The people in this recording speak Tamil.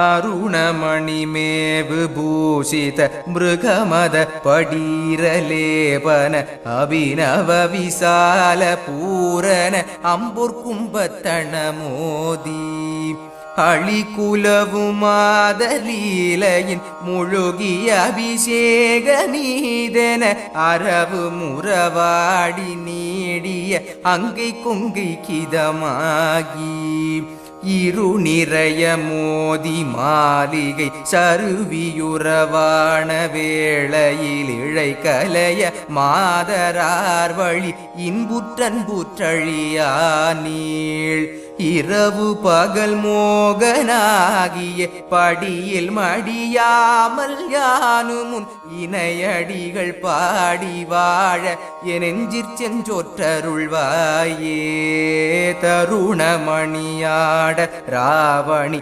அருணமணிமேவு பூஷித மிருகமத படீரலேபன அபிநவ விசால பூரண அம்புர்கும்பத்தண மோதி அழிகுலவுமாதலீலையின் முழுகிய அபிஷேக நீதன அரவு முறவாடி நீடிய அங்கை கொங்கை கிதமாகி இரு நிறைய மோதி மாளிகை சருவியுறவான வேளையில் இழை கலைய மாதரார் வழி இன்புற்றன்புற்றழியா நீள் இரவு பகல் மோகனாகிய படியில் மடியாமல் யானுமுன் இணையடிகள் பாடி வாழ எனெஞ்சிற் சென்றொற்றருள்வாயே. தருணமணியாட ராவணி